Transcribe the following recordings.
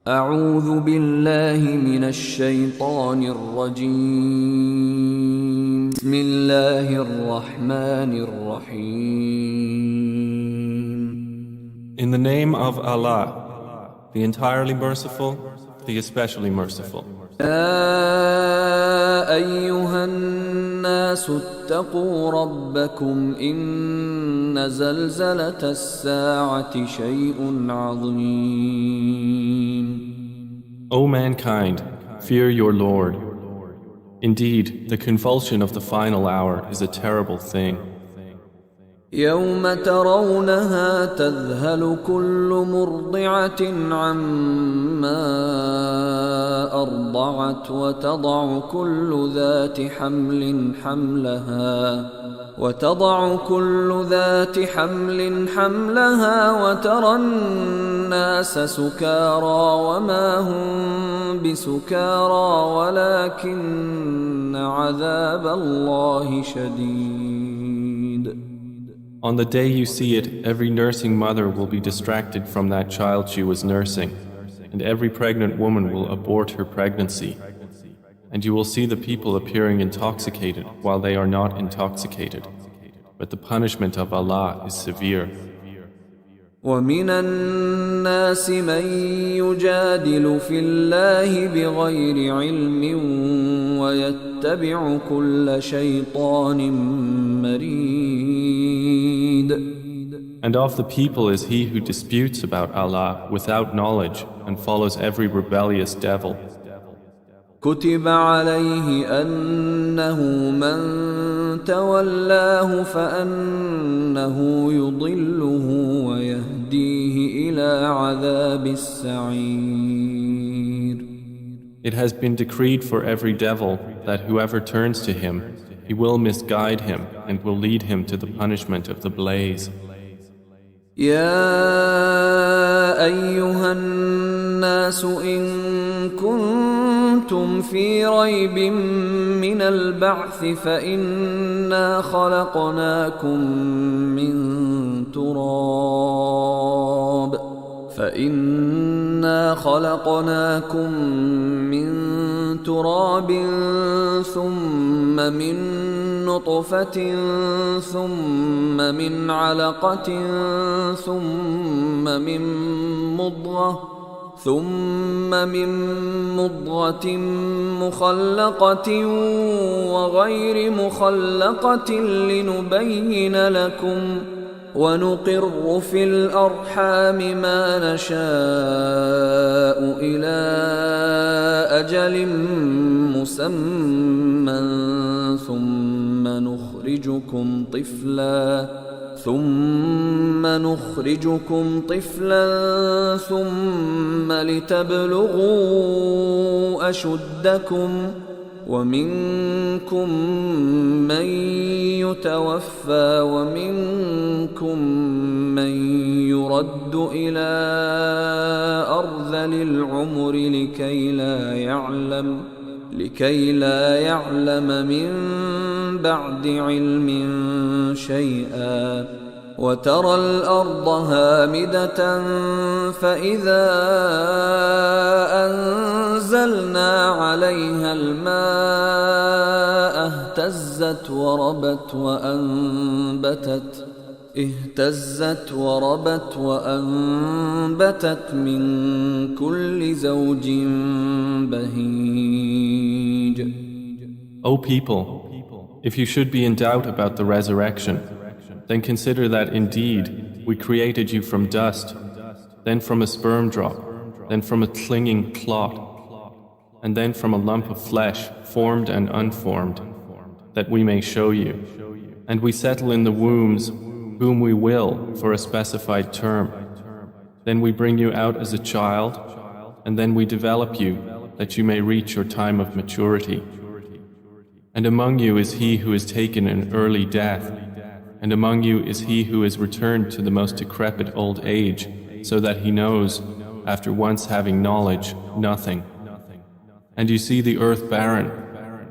أعوذ بالله من الشيطان الرجيم. بسم الله الرحمن الرحيم. In the name of Allah, the entirely merciful, the especially merciful. يا أيها الناس اتقوا ربكم إن زلزلة الساعة شيء عظيم. O mankind, fear your Lord. Indeed, the convulsion of the final hour is a terrible thing. يوم ترونها تذهل كل مرضعة عما أرضعت وتضع كل ذات حمل حملها وترى الناس سكارى وما هم بسكارى ولكن عذاب الله شديد. On the day you see it, every nursing mother will be distracted from that child she was nursing, and every pregnant woman will abort her pregnancy. And you will see the people appearing intoxicated while they are not intoxicated. But the punishment of Allah is severe. ومن الناس من يجادل في الله بغير علم ويتبع كل شيطان مريد. And of the people is he who disputes about Allah without knowledge and follows every rebellious devil. كتب عليه أنه من تولاه فأنه يضله ويهديه إلى عذاب السعير. It has been decreed for every devil that whoever turns to him, he will misguide him and will lead him to the punishment of the blaze. يا أيها الناس إن كنتم في ريب من البعث فإنا خلقناكم من تراب ثم من نطفة ثم من علقة ثم من مضغة مخلقة وغير مخلقة لنبين لكم ونقر في الأرحام ما نشاء إلى أجل مسمى ثم نخرجكم طفلا ثم لتبلغوا أشدكم ومنكم من يتوفى ومنكم من يرد إلى أرذل العمر لكي لا يعلم من بعد علم شيئا وترى الأرض هامدة فإذا أنزلنا عليها الماء اهتزت وربت من كل زوج بهيج. O people, if you should be in doubt about the resurrection, then consider that indeed we created you from dust, then from a sperm drop, then from a clinging clot, and then from a lump of flesh, formed and unformed, that we may show you. And we settle in the wombs whom we will for a specified term. Then we bring you out as a child, and then we develop you that you may reach your time of maturity. And among you is he who is taken an early death, and among you is he who is returned to the most decrepit old age, so that he knows, after once having knowledge, nothing. And you see the earth barren,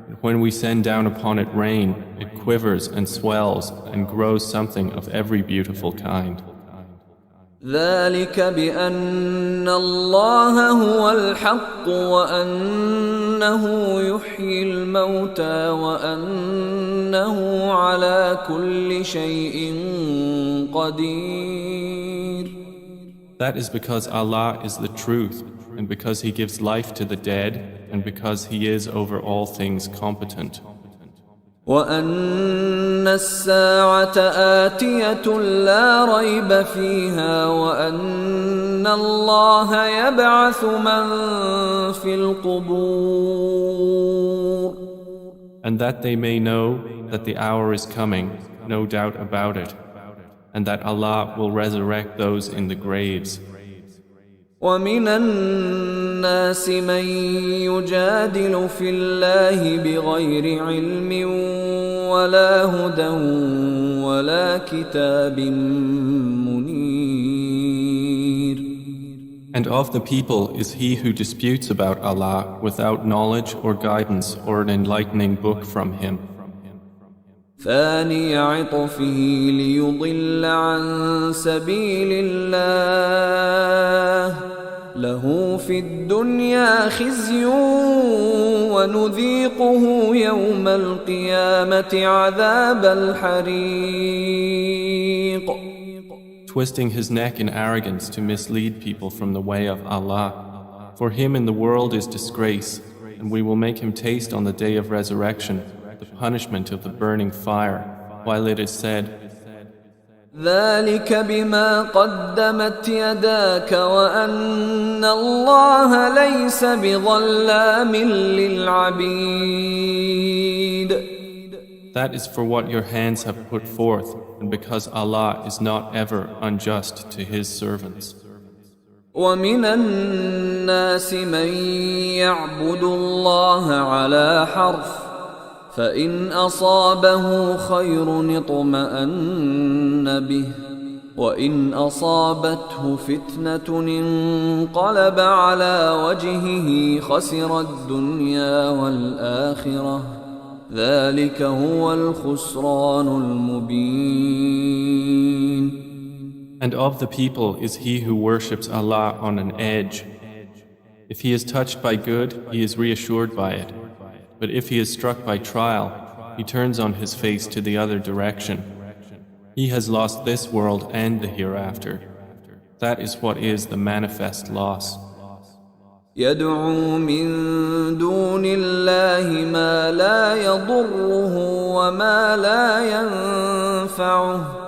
and when we send down upon it rain, it quivers and swells and grows something of every beautiful kind. ذلك بأن الله هو الحق وأنه يحيي الموتى وأنه على كل شيء قدير. That is because Allah is the truth, and because He gives life to the dead, and because He is over all things competent. وأن الساعة آتية لا ريب فيها وأن الله يبعث من في القبور. And that they may know that the hour is coming, no doubt about it, and that Allah will resurrect those in the graves. ومن الناس من يجادل في الله بغير علم ولا هدى ولا كتاب منير. And of the people is he who disputes about Allah without knowledge or guidance or an enlightening book from Him. ثاني عطفه ليضل عن سبيل الله له في الدنيا خزي ونذيقه يوم القيامة عذاب الحريق. Twisting his neck in arrogance to mislead people from the way of Allah. For him in the world is disgrace, and we will make him taste on the day of resurrection the punishment of the burning fire, while it is said, ذلك بما قدمت يداك وأن الله ليس بظلام للعبيد. That is for what your hands have put forth, and because Allah is not ever unjust to His servants. ومن الناس من يعبد الله على حرف فإن أصابه خير اطمأن به وإن أصابته فتنة انقلب على وجهه خسر الدنيا والآخرة ذلك هو الخسران المبين. And of the people is he who worships Allah on an edge. If he is touched by good, he is reassured by it. But if he is struck by trial, he turns on his face to the other direction. He has lost this world and the hereafter. That is what is the manifest loss. يدعو من دون الله ما لا يضره وما لا ينفعه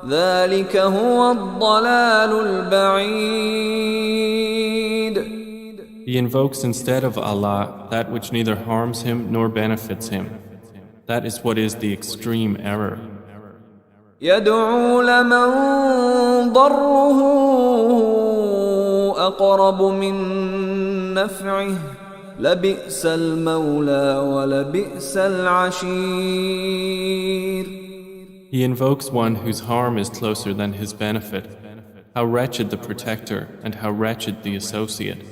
ذلك هو الضلال البعيد. He invokes instead of Allah that which neither harms him nor benefits him. That is what is the extreme error. يدعو لمن ضره أقرب من نفعه لبئس المولى ولبئس العشير. He invokes one whose harm is closer than his benefit. How wretched the protector and how wretched the associate.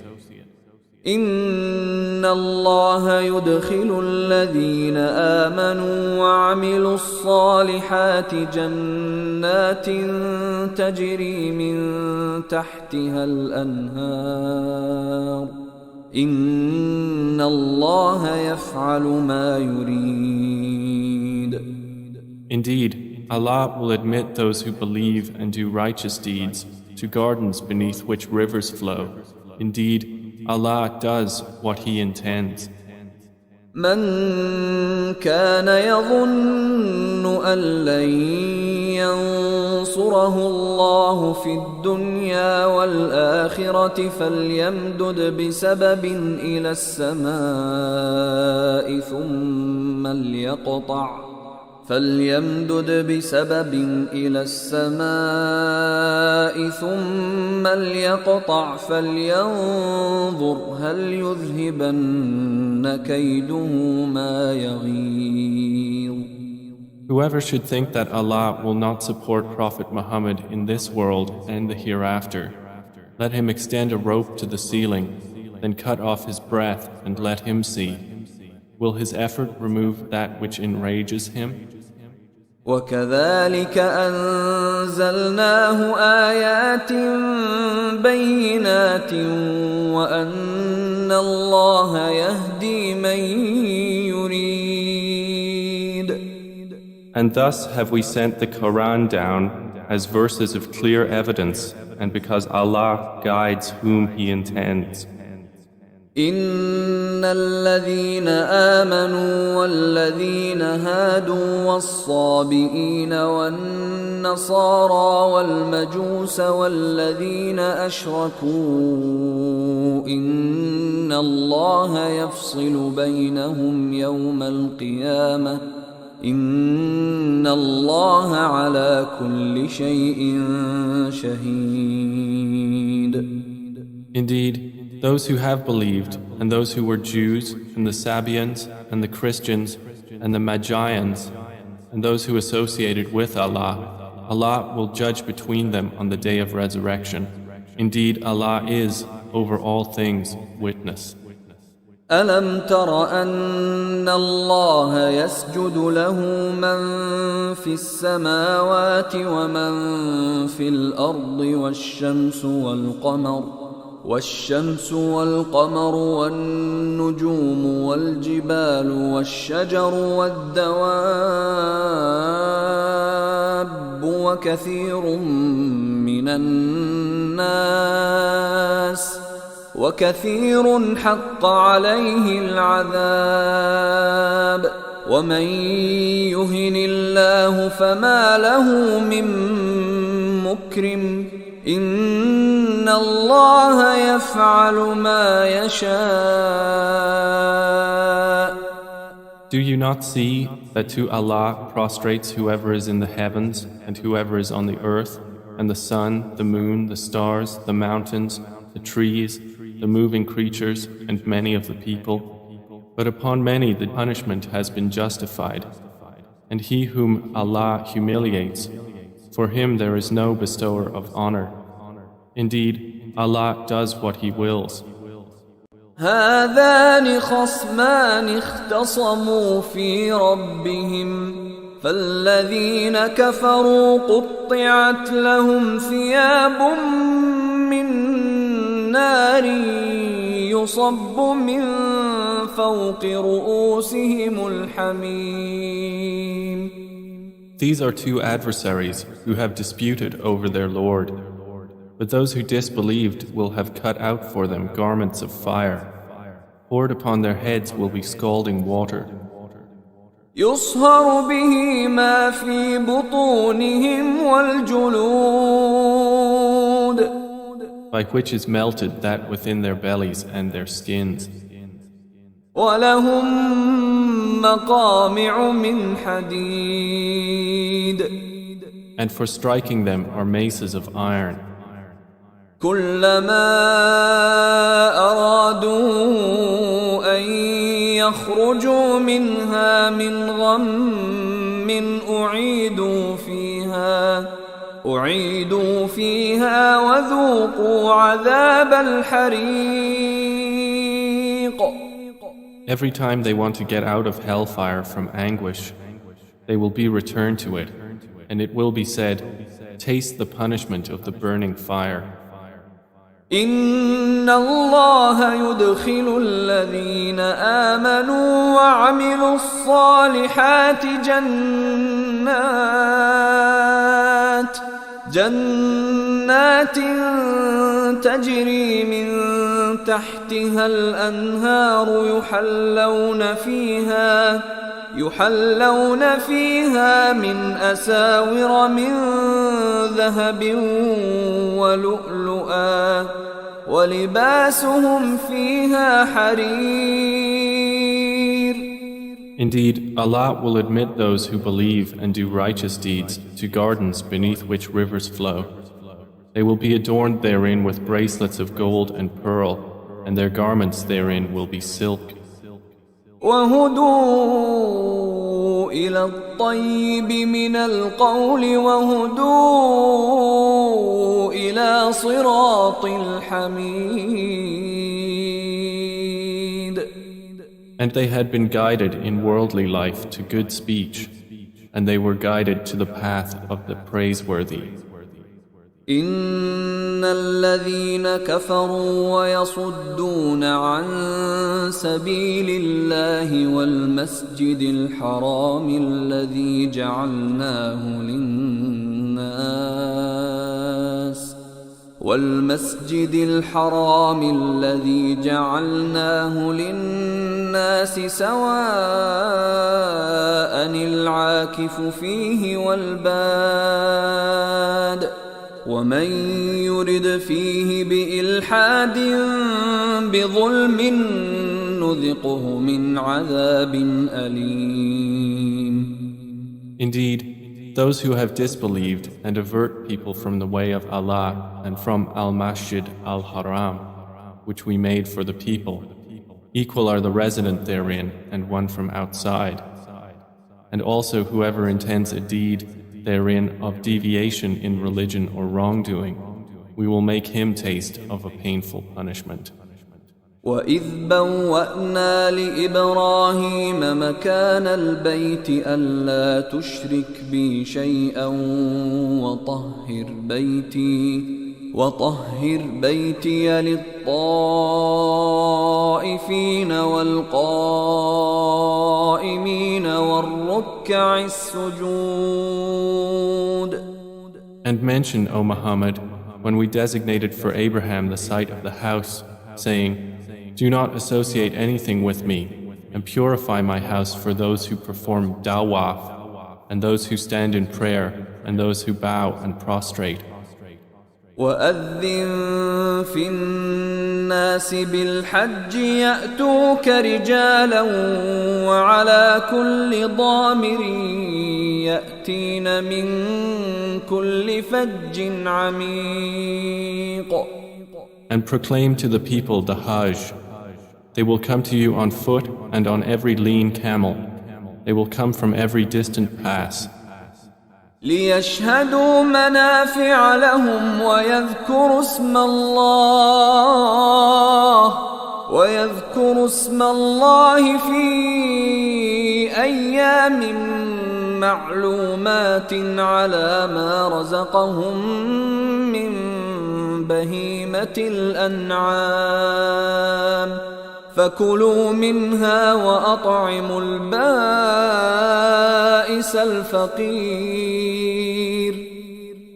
إن الله يدخل الذين آمنوا وعملوا الصالحات جنات تجري من تحتها الأنهار إن الله يفعل ما يريد. Indeed, Allah will admit those who believe and do righteous deeds to gardens beneath which rivers flow. Indeed, Allah does what He intends. من كان يظن أن لن ينصره الله في الدنيا والآخرة فليمدد بسبب إلى السماء ثم ليقطع فلينظر هل يذهبن كيده ما يغيظ. Whoever should think that Allah will not support Prophet Muhammad in this world and the hereafter, let him extend a rope to the ceiling, then cut off his breath and let him see. Will his effort remove that which enrages him? وكذلك أنزلناه آيات بينات وأن الله يهدي من يريد. And thus have we sent the Quran down as verses of clear evidence, and because Allah guides whom He intends. إن الذين آمنوا والذين هادوا والصابئين والنصارى والمجوس والذين أشركوا إن الله يفصل بينهم يوم القيامة إن الله على كل شيء شهيد. Indeed, those who have believed, and those who were Jews, and the Sabians, and the Christians, and the Magians, and those who associated with Allah, Allah will judge between them on the day of resurrection. Indeed, Allah is, over all things, witness. ألم تر أن الله يسجد له من في السماوات ومن في الأرض والشمس والقمر والنجوم والجبال والشجر والدواب وكثير حق عليه العذاب ومن يهن الله فما له من مكرم إن الله يفعل ما يشاء. Do you not see that to Allah prostrates whoever is in the heavens and whoever is on the earth, and the sun, the moon, the stars, the mountains, the trees, the moving creatures, and many of the people? But upon many the punishment has been justified. And he whom Allah humiliates, for him there is no bestower of honor. Indeed, Allah does what He wills. هذان خصمان اختصموا في ربهم فالذين كفروا قطعت لهم ثياب من نار يصب من فوق رؤوسهم الحميم. These are two adversaries who have disputed over their Lord. But those who disbelieved will have cut out for them garments of fire. Poured upon their heads will be scalding water. يصهر به ما في بطونهم والجلود. By which is melted that within their bellies and their skins. ولهم مقامع من حديد. And for striking them are maces of iron. كلما أرادوا أن يخرجوا منها من غم أعيدوا فيها وذوقوا عذاب الحريق. Every time they want to get out of hellfire from anguish, they will be returned to it, and it will be said, taste the punishment of the burning fire. إن الله يدخل الذين آمنوا وعملوا الصالحات جنات تجري من تحتها الأنهار يحلون فيها من أساور من ذهب ولؤلؤا ولباسهم فيها حرير. Indeed, Allah will admit those who believe and do righteous deeds to gardens beneath which rivers flow. They will be adorned therein with bracelets of gold and pearl, and their garments therein will be silk. وهدوا إلى الطيب من القول وهدوا إلى صراط الحميد. And they had been guided in worldly life to good speech, and they were guided to the path of the praiseworthy. إن الذين كفروا ويصدون عن سبيل الله والمسجد الحرام الذي جعلناه للناس سواء العاكف فيه والباد ومن يرد فيه بإلحاد بظلم نذقه من عذاب أليم. Indeed, those who have disbelieved and avert people from the way of Allah and from Al-Masjid Al-Haram, which we made for the people, equal are the resident therein and one from outside. And also whoever intends a deed therein of deviation in religion or wrongdoing, we will make him taste of a painful punishment. وَإِذْ بَوَّأْنَا لِإِبْرَاهِيمَ مَكَانَ الْبَيْتِ أَلَّا تُشْرِكْ بِي شَيْئًا وَطَهِّرْ بَيْتِيَ لِلطَّائِفِينَ وَالْقَائِمِينَ وَالرُّكَّعِ السُّجُودِ. And mention, O Muhammad, when we designated for Abraham the site of the house, saying, do not associate anything with me, and purify my house for those who perform dawaf, and those who stand in prayer, and those who bow and prostrate. وَأَذِّن فِي النَّاسِ بِالْحَجِّ يَأْتُوكَ رِجَالًا وَعَلَى كُلِّ ضَامِرٍ يَأْتِينَ مِنْ كُلِّ فَجٍّ عَمِيقٍ. And proclaim to the people the Hajj. They will come to you on foot and on every lean camel. They will come from every distant pass. لِيَشْهَدُوا مَنَافِعَ لَهُمْ وَيَذْكُرُوا اسْمَ اللَّهِ فِي أَيَّامٍ مَّعْلُومَاتٍ عَلَى مَا رَزَقَهُم مِّن بهيمة الأنعام فكلوا منها وأطعموا البائس الفقير.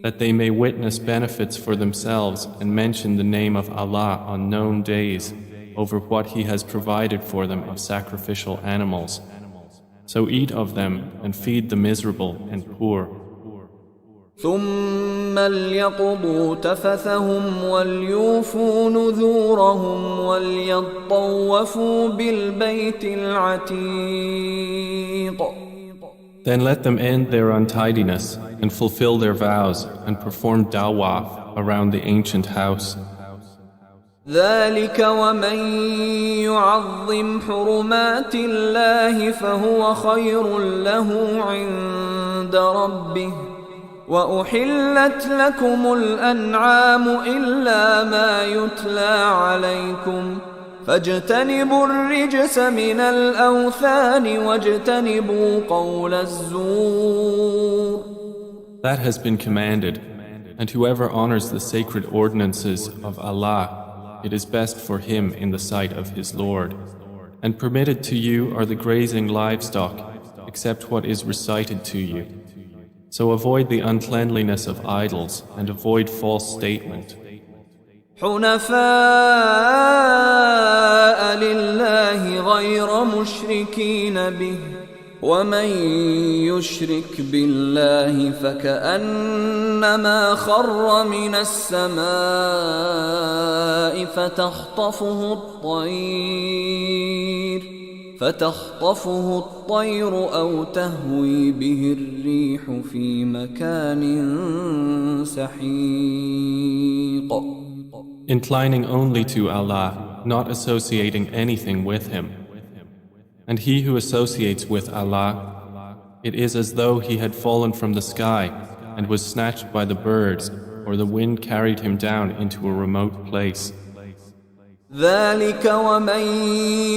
That they may witness benefits for themselves and mention the name of Allah on known days over what He has provided for them of sacrificial animals. So eat of them and feed the miserable and poor. ثم ليقضوا تفثهم وليوفوا نذورهم وليطوفوا بالبيت العتيق. Then let them end their untidiness and fulfill their vows and perform dawaf around the ancient house. ذلك ومن يعظم حرمات الله فهو خير له عند ربه وأحلت لكم الأنعام إلا ما يتلى عليكم فاجتنبوا الرجس من الأوثان واجتنبوا قول الزور. That has been commanded, and whoever honors the sacred ordinances of Allah, it is best for him in the sight of his Lord. And permitted to you are the grazing livestock, except what is recited to you. So avoid the uncleanliness of idols and avoid false statement. حنفاء لله غير مشركين به ومن يشرك بالله فكأنما خر من السماء فتخطفه الطير أو تهوي به الريح في مكان سحيق. Inclining only to Allah, not associating anything with Him. And he who associates with Allah, it is as though he had fallen from the sky and was snatched by the birds, or the wind carried him down into a remote place. ذلك ومن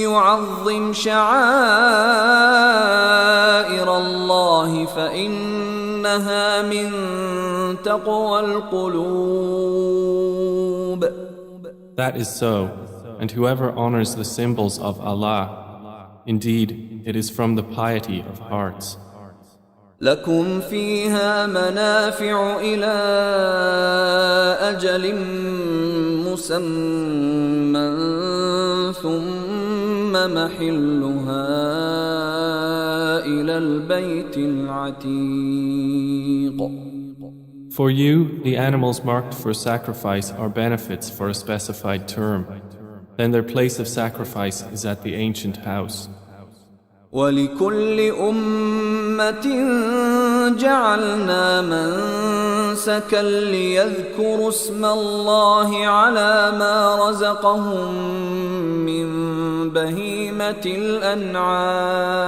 يعظم شعائر شعائر الله فإنها من تقوى القلوب. That is so, and whoever honors the symbols of Allah, indeed, it is from the piety of hearts. لكم فيها منافع إلى أجل مسمى ثم محلها إلى البيت العتيق. For you, the animals marked for sacrifice are benefits for a specified term. Then their place of sacrifice is at the ancient house. ولكل أمة جعلنا منسكا ليذكروا اسم الله على ما رزقهم من بهيمة الأنعام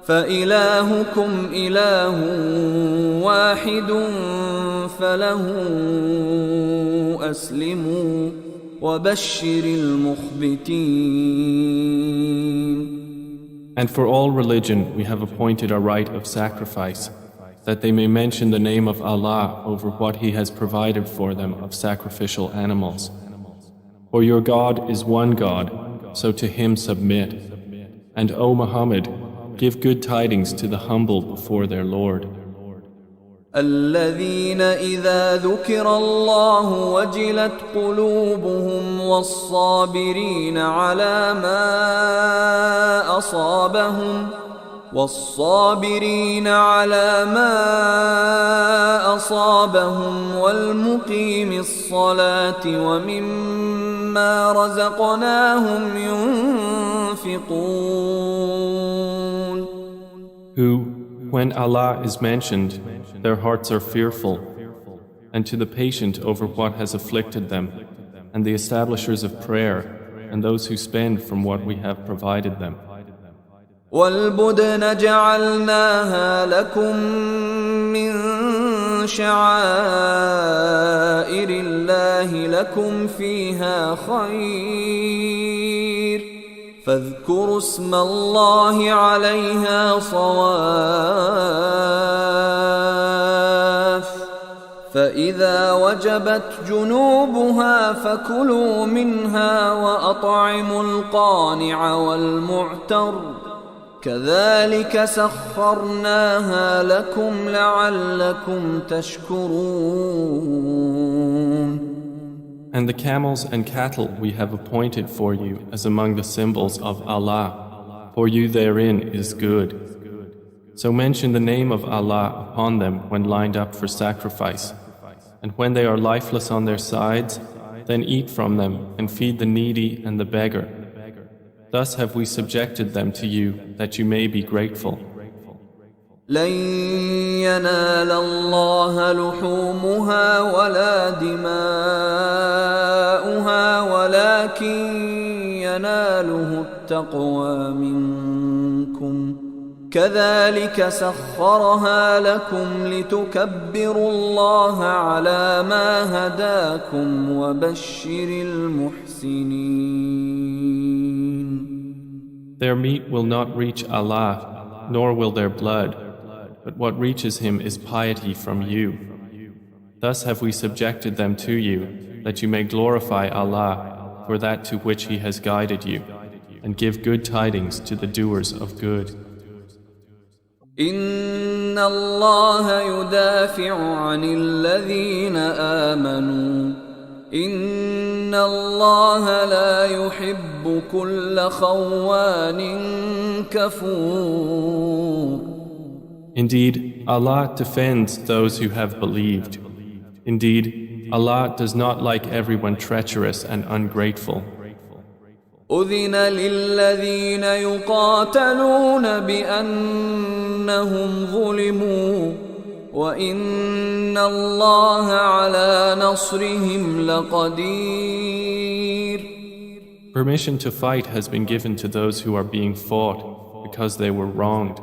فإلهكم إله واحد فله أسلموا وبشر المخبتين. And for all religion we have appointed a rite of sacrifice, that they may mention the name of Allah over what He has provided for them of sacrificial animals. For your God is one God, so to Him submit. And O Muhammad, give good tidings to the humble before their Lord. الذين إذا ذكر الله وجلت قلوبهم والصابرين على ما أصابهم والمقيم الصلاة ومما رزقناهم ينفقون. Who, when Allah is mentioned, their hearts are fearful, and to the patient over what has afflicted them, and the establishers of prayer, and those who spend from what we have provided them. وَالْبُدْنَ جَعَلْنَاهَا لَكُم مِّن شَعَائِرِ اللَّهِ لَكُمْ فِيهَا خَيْرٌ فاذكروا اسم الله عليها صواف فإذا وجبت جنوبها فكلوا منها وأطعموا القانع والمعتر كذلك سخرناها لكم لعلكم تشكرون. And the camels and cattle we have appointed for you as among the symbols of Allah. For you therein is good. So mention the name of Allah upon them when lined up for sacrifice. And when they are lifeless on their sides, then eat from them and feed the needy and the beggar. Thus have we subjected them to you that you may be grateful. لن ينال الله لحومها ولا دماؤها ولكن يناله التقوى منكم كذلك سخرها لكم لتكبروا الله على ما هداكم وبشر المحسنين. Their meat will not reach Allah, nor will their blood, but what reaches Him is piety from you. Thus have we subjected them to you, that you may glorify Allah for that to which He has guided you, and give good tidings to the doers of good. إن الله يدافع عن الذين آمنوا إن الله لا يحب كل خوان كفور. Indeed, Allah defends those who have believed. Indeed, Allah does not like everyone treacherous and ungrateful. أذن للذين يقاتلون بأنهم ظلموا وإن الله على نصرهم لقدير. Permission to fight has been given to those who are being fought because they were wronged.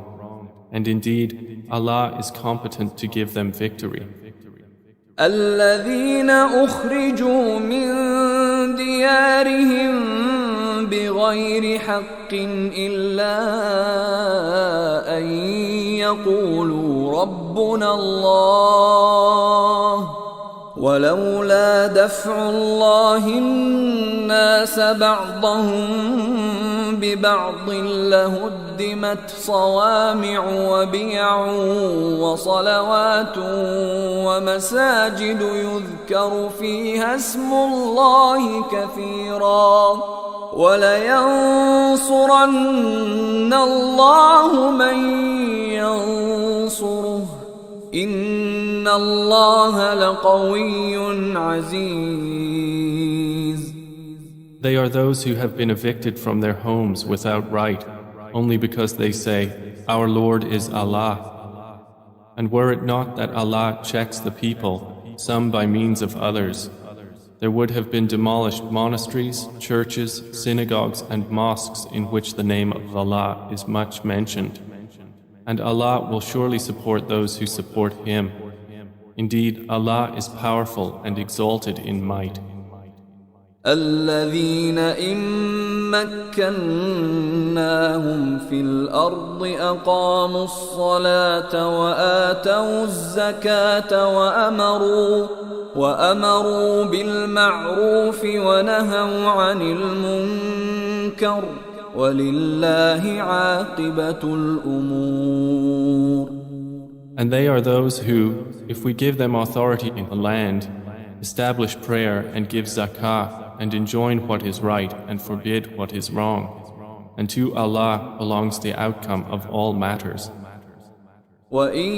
And indeed, Allah is competent to give them victory. الذين أخرجوا من ديارهم بغير حق إلا أن يقولوا ربنا الله ولولا دفع الله الناس بعضهم ببعض لهدمت صوامع وبيع وصلوات ومساجد يذكر فيها اسم الله كثيرا ولينصرن الله من ينصره إن الله لقوي عزيز. They are those who have been evicted from their homes without right, only because they say, Our Lord is Allah. And were it not that Allah checks the people, some by means of others, there would have been demolished monasteries, churches, synagogues and mosques in which the name of Allah is much mentioned. And Allah will surely support those who support Him. Indeed, Allah is powerful and exalted in might. الذين إن مكناهم في الأرض أقاموا الصلاة وآتوا الزكاة وأمروا بالمعروف ونهوا عن المنكر ولله عاقبة الأمور. And they are those who, if we give them authority in the land, establish prayer and give zakah and enjoin what is right and forbid what is wrong. And to Allah belongs the outcome of all matters. وَإِن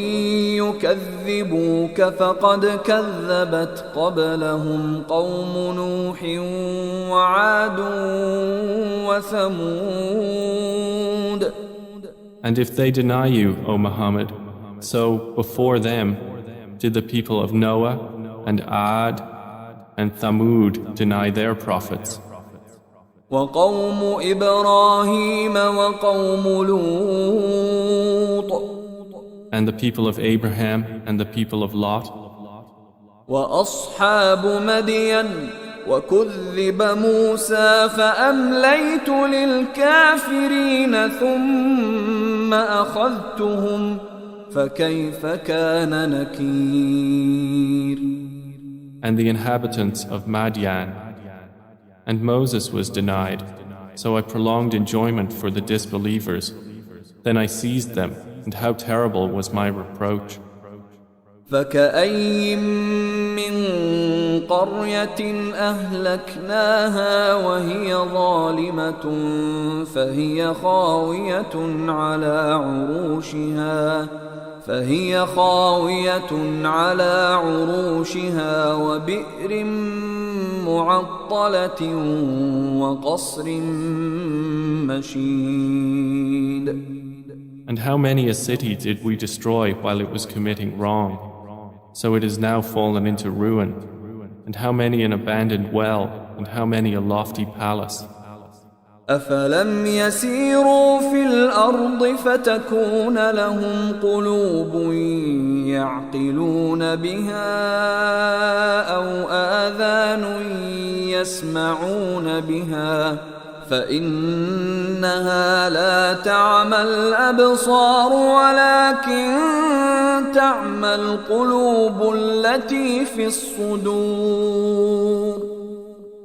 يُكَذِّبُوكَ فَقَدْ كَذَّبَتْ قَبْلَهُمْ قَوْمُ نُوحٍ وَعَادٌ وَثَمُودَ. And if they deny you, O Muhammad, so before them did the people of Noah and Ad and Thamud deny their prophets. وَقَوْمُ إِبْرَاهِيمَ وَقَوْمُ لُوطٍ. And the people of Abraham and the people of Lot. وَأَصْحَابُ مَدْيَنَ وَكُذِّبَ مُوسَى فَأَمْلَيْتُ لِلْكَافِرِينَ ثُمَّ أَخَذْتُهُمْ فَكَيْفَ كَانَ نَكِيرٌ. And the inhabitants of Madian. And Moses was denied, so I prolonged enjoyment for the disbelievers. Then I seized them, and how terrible was my reproach. فَكَأَيٍّ مِّن قَرْيَةٍ أَهْلَكْنَاهَا وَهِيَ ظَالِمَةٌ فهي خاوية على عروشها وبئر معطلة وقصر مشيد. And how many a city did we destroy while it was committing wrong? So it is now fallen into ruin. And how many an abandoned well, and how many a lofty palace. أفلم يسيروا في الأرض فتكون لهم قلوب يعقلون بها أو آذان يسمعون بها فإنها لا تعمى الأبصار ولكن تعمى القلوب التي في الصدور.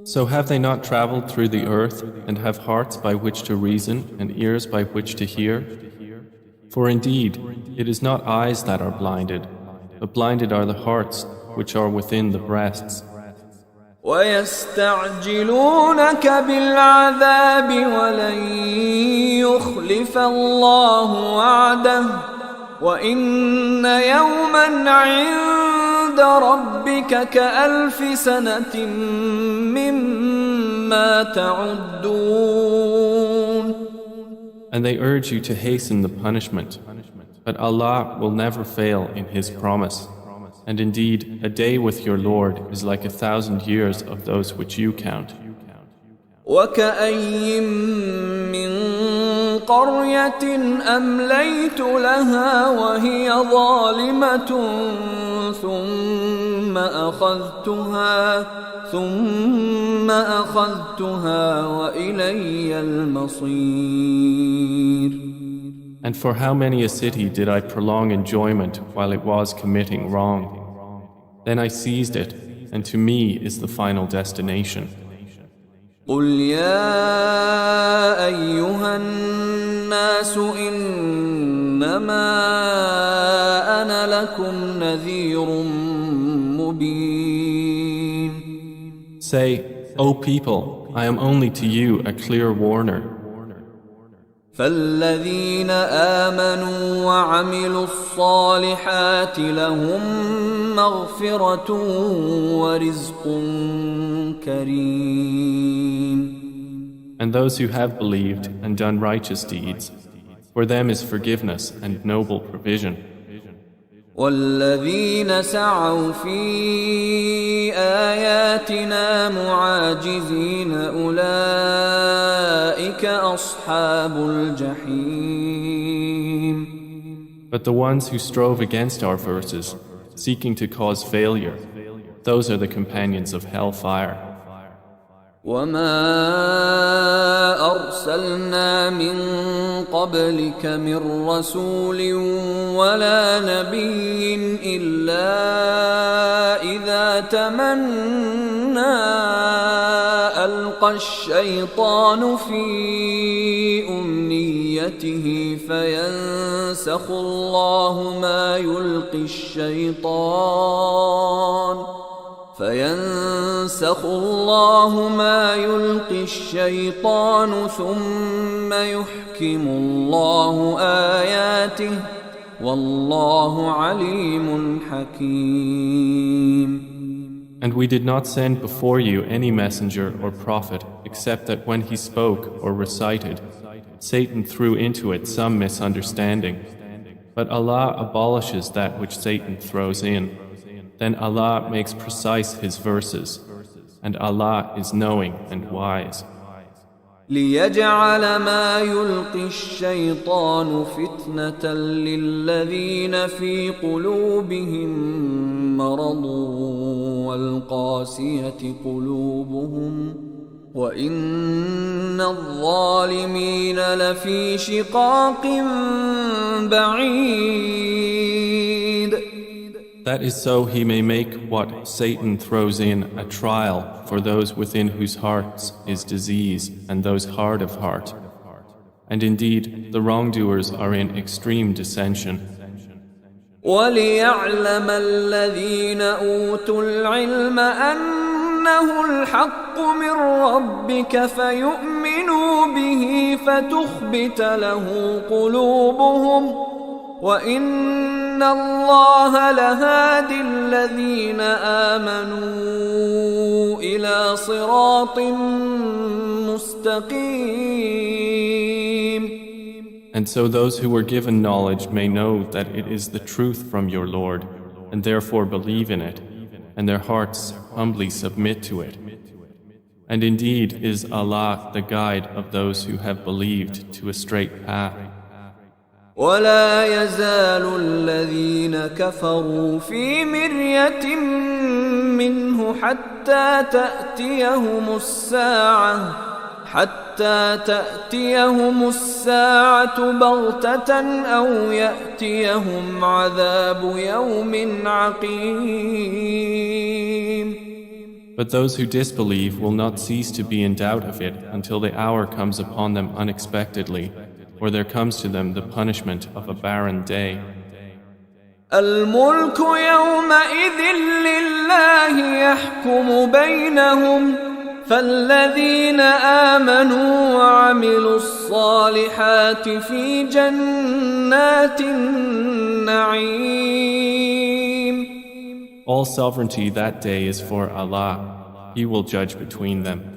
So have they not traveled through the earth and have hearts by which to reason and ears by which to hear? For indeed, it is not eyes that are blinded, but blinded are the hearts which are within the breasts. وَيَسْتَعْجِلُونَكَ بِالْعَذَابِ وَلَن يُخْلِفَ اللَّهُ وَعْدَهُ وَإِنَّ يَوْمًا عِندَ رَبِّكَ كَأَلْفِ سَنَةٍ مِّمَّا تَعُدُّونَ. And they urge you to hasten the punishment, but Allah will never fail in His promise. And indeed, a day with your Lord is like 1,000 years of those which you count. وَكَأَيٍّ مِّن قَرْيَةٍ أَمْلَيْتُ لَهَا وَهِيَ ظَالِمَةٌ ثُمَّ ثم أخذتها وإلي المصير. And for how many a city did I prolong enjoyment while it was committing wrong? Then I seized it, and to me is the final destination. قل يا أيها الناس إنما أنا لكم نذير مبين. Say, O people, I am only to you a clear warner. فالذين آمنوا وعملوا الصالحات لهم مغفرة ورزق كريم. And those who have believed and done righteous deeds, for them is forgiveness and noble provision. والذين سعوا في آياتنا معاجزين أولئك أصحاب الجحيم. But the ones who strove against our verses, seeking to cause failure, those are the companions of hellfire. وما أرسلنا من قبلك من رسول ولا نبي إلا إذا تمنى ألقى الشيطان في أمنيته فينسخ الله ما يلقي الشيطان ثم يحكم الله آياته والله عليم حكيم. And we did not send before you any messenger or prophet except that when he spoke or recited, Satan threw into it some misunderstanding. But Allah abolishes that which Satan throws in. Then Allah makes precise His verses, and Allah is knowing and wise. ليجعل ما يلقي الشيطان فتنة للذين في قلوبهم مرض والقاسية قلوبهم وإن الظالمين لفي شقاق بعيد. That is so he may make what Satan throws in a trial for those within whose hearts is disease and those hard of heart. And indeed, the wrongdoers are in extreme dissension. وَلِيَعْلَمَ الَّذِينَ أُوتُوا الْعِلْمَ أَنَّهُ الْحَقُّ مِنْ رَبِّكَ فَيُؤْمِنُوا بِهِ فَتُخْبِتَ لَهُ قُلُوبُهُمْ وَإِنَّ اللَّهَ لَهَادِي الَّذِينَ آمَنُوا إِلَى صِرَاطٍ مُسْتَقِيمٍ. And so those who were given knowledge may know that it is the truth from your Lord, and therefore believe in it, and their hearts humbly submit to it. And indeed is Allah the guide of those who have believed to a straight path. ولا يزال الذين كفروا في مرية منه حتى تأتيهم الساعة بغتة أو يأتيهم عذاب يوم عقيم. But those who disbelieve will not cease to be in doubt of it until the hour comes upon them unexpectedly, or there comes to them the punishment of a barren day. الملك يومئذ لله يحكم بينهم فالذين آمنوا وعملوا الصالحات في جنات النعيم. All sovereignty that day is for Allah. He will judge between them.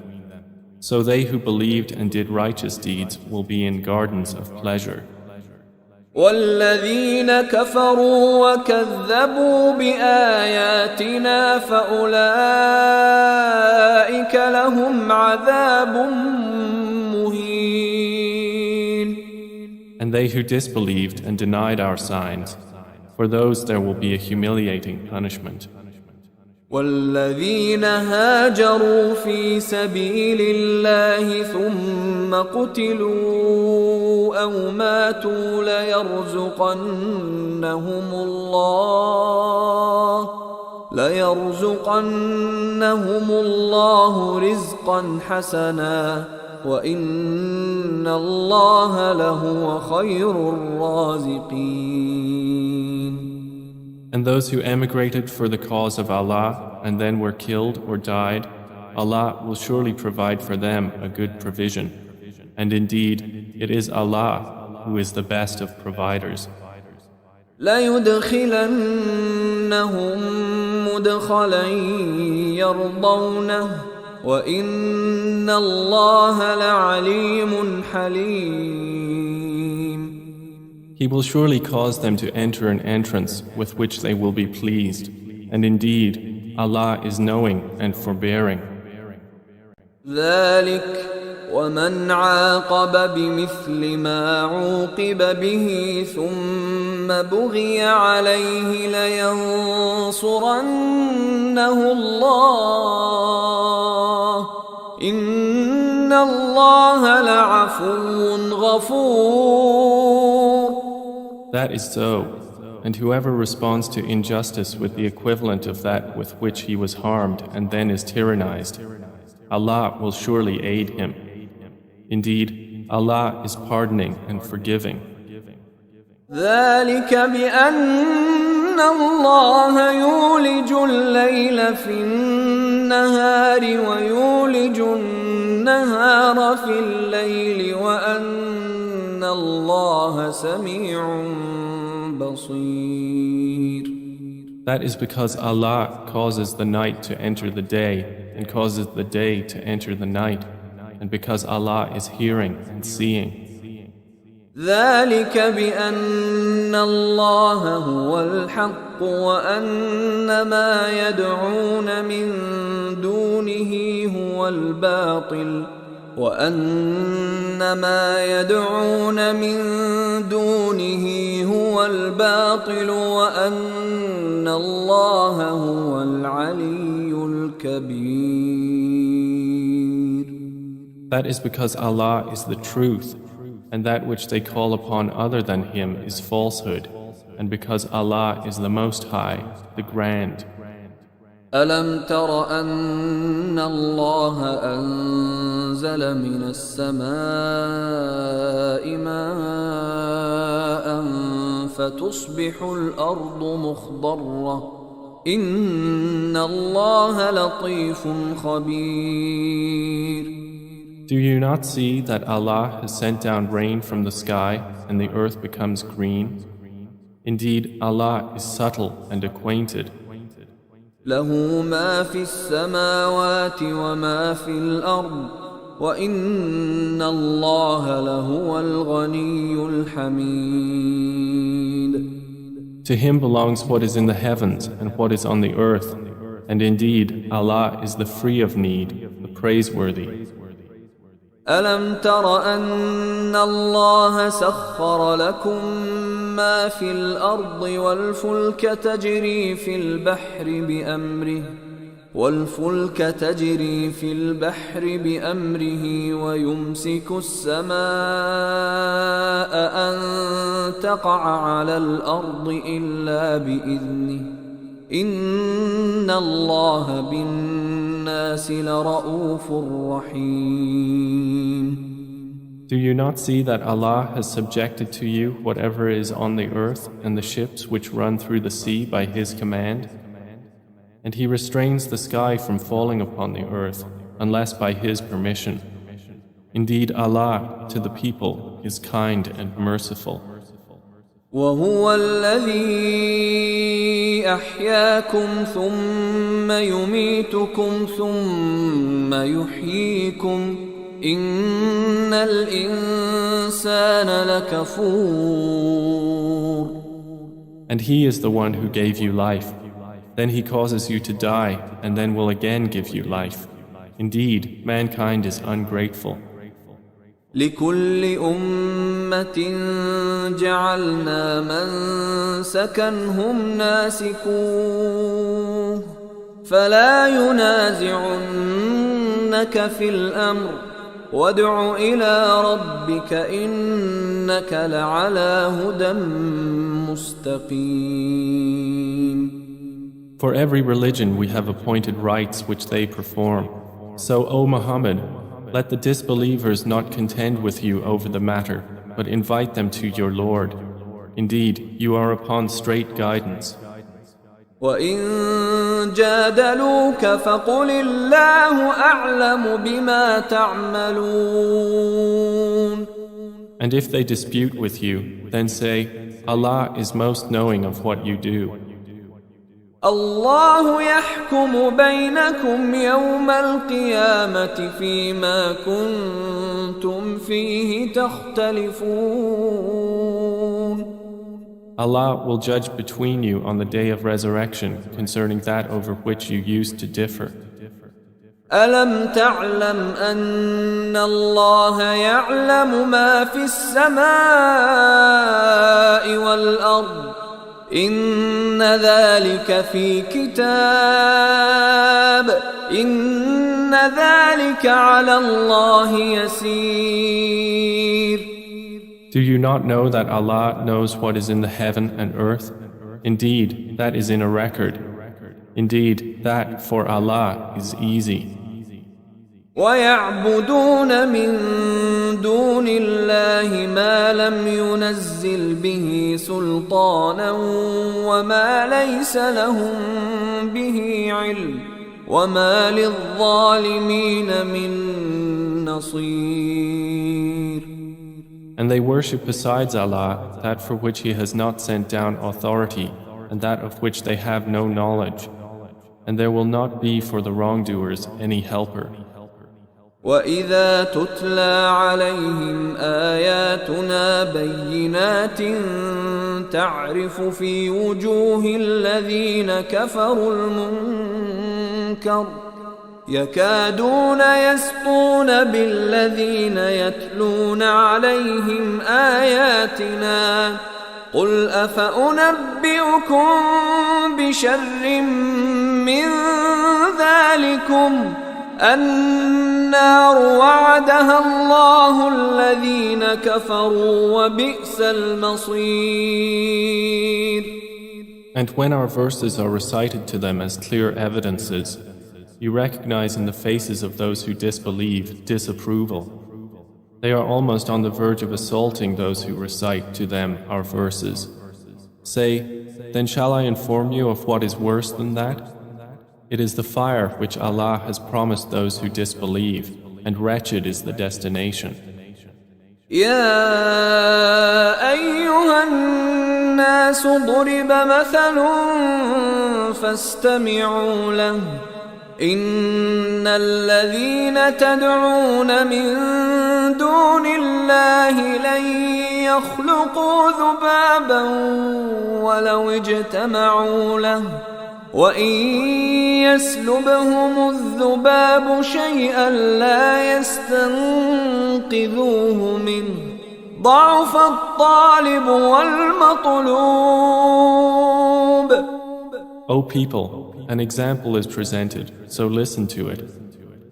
So they who believed and did righteous deeds will be in gardens of pleasure. والذين كفروا وكذبوا بآياتنا فأولئك لهم عذاب مهين. And they who disbelieved and denied our signs, for those there will be a humiliating punishment. والذين هاجروا في سبيل الله ثم قتلوا أو ماتوا ليرزقنهم الله رزقا حسنا وإن الله لهو خير الرازقين. And those who emigrated for the cause of Allah and then were killed or died, Allah will surely provide for them a good provision. And indeed, it is Allah who is the best of providers. لَيُدْخِلَنَّهُمْ مُدْخَلًا يَرْضَوْنَهُ وَإِنَّ اللَّهَ لَعَلِيمٌ حَلِيمٌ. He will surely cause them to enter an entrance with which they will be pleased. And indeed, Allah is knowing and forbearing. ذلك ومن عاقب بمثل ما عوقب به ثم بغي عليه لينصرنه الله إن الله لعفو غفور. That is so. And whoever responds to injustice with the equivalent of that with which he was harmed and then is tyrannized, Allah will surely aid him. Indeed, Allah is pardoning and forgiving. ذلك بأن الله يولج الليل في النهار ويولج النهار في الليل وأن الله سميع بصير. That is because Allah causes the night to enter the day and causes the day to enter the night, and because Allah is hearing and seeing. ذلك بأن الله هو الحق وأن ما يدعون من دونه هو الباطل وأن ما يدعون من دونه هو الباطل وأن الله هو العلي الكبير. That is because Allah is the truth, and that which they call upon other than Him is falsehood, and because Allah is the Most High, the Grand. ألم تر أن الله أنزل من السماء ماء فتصبح الأرض مخضرة إن الله لطيف خبير. Do you not see that Allah has sent down rain from the sky and the earth becomes green? Indeed, Allah is subtle and acquainted. له ما في السماوات وما في الأرض وإن الله لهو الغني الحميد. To Him belongs what is in the heavens and what is on the earth, and indeed Allah is the free of need, the praiseworthy. ألم تر أن الله سخر لكم ما في الأرض والفلك تجري في البحر بأمره ويمسك السماء أن تقع على الأرض إلا بإذنه إن الله بالناس لرؤوف رحيم. Do you not see that Allah has subjected to you whatever is on the earth and the ships which run through the sea by His command? And He restrains the sky from falling upon the earth unless by His permission. Indeed, Allah to the people is kind and merciful. وهو الذي أحياكم ثم يميتكم ثم يحييكم إن الإنسان لكفور. And He is the one who gave you life. Then He causes you to die and then will again give you life. Indeed, mankind is ungrateful. لكل أمة جعلنا منسكا هم ناسكوه فلا ينازعنك في الأمر وادع إلى ربك إنك لعلى هدى مستقيم. For every religion we have appointed rites which they perform. So, O Muhammad, let the disbelievers not contend with you over the matter, but invite them to your Lord. Indeed, you are upon straight guidance. وَإِن جَادَلُوكَ فَقُلِ اللَّهُ أَعْلَمُ بِمَا تَعْمَلُونَ. And if they dispute with you, then say, Allah is most knowing of what you do. الله يحكم بينكم يوم القيامة فيما كنتم فيه تختلفون. Allah will judge between you on the day of resurrection concerning that over which you used to differ. ألم تعلم أن الله يعلم ما في السماء والأرض إن ذلك في كتاب إن ذلك على الله يسير. Do you not know that Allah knows what is in the heaven and earth? Indeed, that is in a record. Indeed, that for Allah is easy. وَيَعْبُدُونَ مِن دُونِ اللَّهِ مَا لَمْ يُنَزِّلْ بِهِ سُلْطَانًا وَمَا لَيْسَ لَهُم بِهِ عِلْمٌ وَمَا لِلظَّالِمِينَ مِن نَّصِيرٍ. And they worship besides Allah that for which He has not sent down authority and that of which they have no knowledge. And there will not be for the wrongdoers any helper. وَإِذَا تُتْلَى عَلَيْهِمْ آيَاتُنَا بَيِّنَاتٍ تَعْرِفُ فِي وُجُوهِ الَّذِينَ كَفَرُوا الْمُنكَرَ يَكَادُونَ يَسْطُونَ بِالَّذِينَ يَتْلُونَ عَلَيْهِمْ آيَاتِنَا قُلْ أَفَأُنَبِّئُكُم بِشَرٍّ مِّن ذَلِكُمْ النار وعدها الله الذين كفروا وبئس المصير. And when our verses are recited to them as clear evidences, you recognize in the faces of those who disbelieve disapproval. They are almost on the verge of assaulting those who recite to them our verses. Say, then shall I inform you of what is worse than that? It is the fire which Allah has promised those who disbelieve, and wretched is the destination. يا أيها الناس ضرب مثل فاستمعوا له إن الذين تدعون من دون الله لن يخلقوا ذبابا ولو اجتمعوا له وَإِن يَسْلُبْهُمُ الذُّبَابُ شَيْئًا لَّا يَسْتَنقِذُوهُ مِنْهُ ضَعُفَ الطَّالِبُ وَالْمَطْلُوبُ. O people, an example is presented, so listen to it.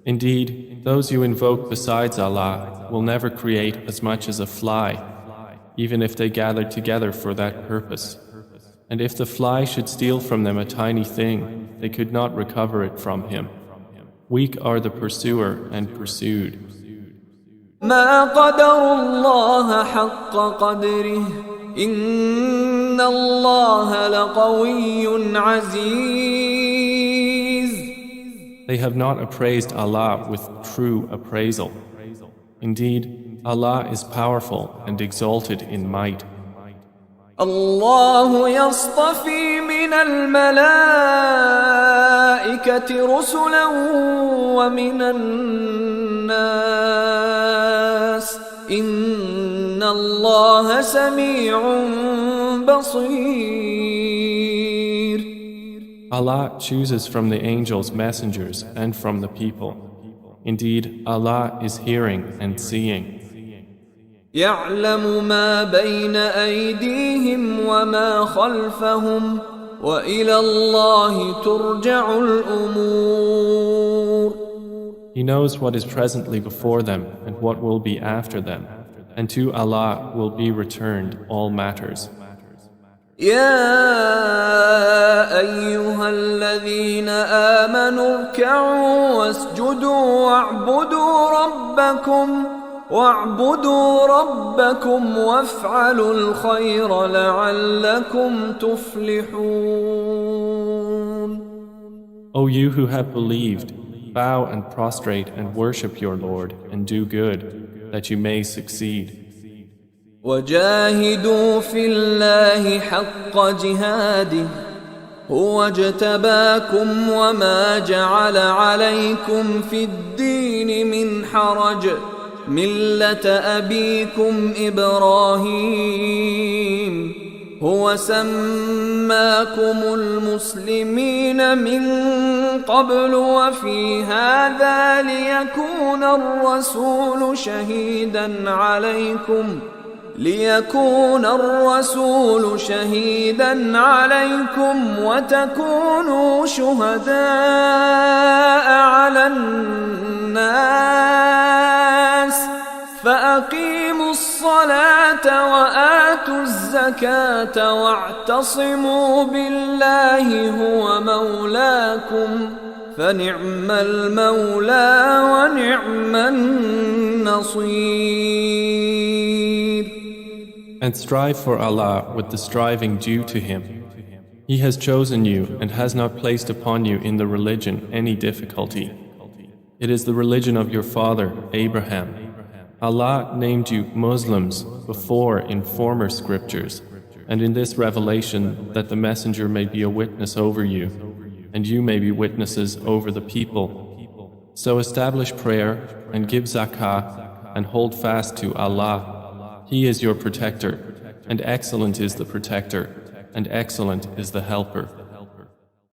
Indeed, those you invoke besides Allah will never create as much as a fly, even if they gathered together for that purpose. And if the fly should steal from them a tiny thing, they could not recover it from him. Weak are the pursuer and pursued. ما قدر الله حق قدره إن الله لقوي عزيز. They have not appraised Allah with true appraisal. Indeed, Allah is powerful and exalted in might. الله يصطفي من الملائكة رسلا ومن الناس إن الله سميع بصير. Allah chooses from the angels messengers and from the people. Indeed, Allah is hearing and seeing. يعلم ما بين أيديهم وما خلفهم وإلى الله ترجع الأمور. He knows what is presently before them and what will be after them, and to Allah will be returned all matters. يا أيها الذين آمنوا اركعوا واسجدوا واعبدوا ربكم وافعلوا الخير لعلكم تفلحون. O you who have believed, bow and prostrate and worship your Lord and do good, that you may succeed. وجاهدوا في الله حق جهاده هو اجتباكم وما جعل عليكم في الدين من حرج ملة أبيكم إبراهيم هو سماكم المسلمين من قبل وفي هذا ليكون الرسول شهيدا عليكم وتكونوا شهداء على الناس فأقيموا الصلاة وآتوا الزكاة واعتصموا بالله هو مولاكم فنعم المولى ونعم النصير. And strive for Allah with the striving due to Him. He has chosen you and has not placed upon you in the religion any difficulty. It is the religion of your father, Abraham. Allah named you Muslims before in former scriptures, and in this revelation that the Messenger may be a witness over you, and you may be witnesses over the people. So establish prayer and give zakah and hold fast to Allah. He is your protector, and excellent is the protector, and excellent is the helper.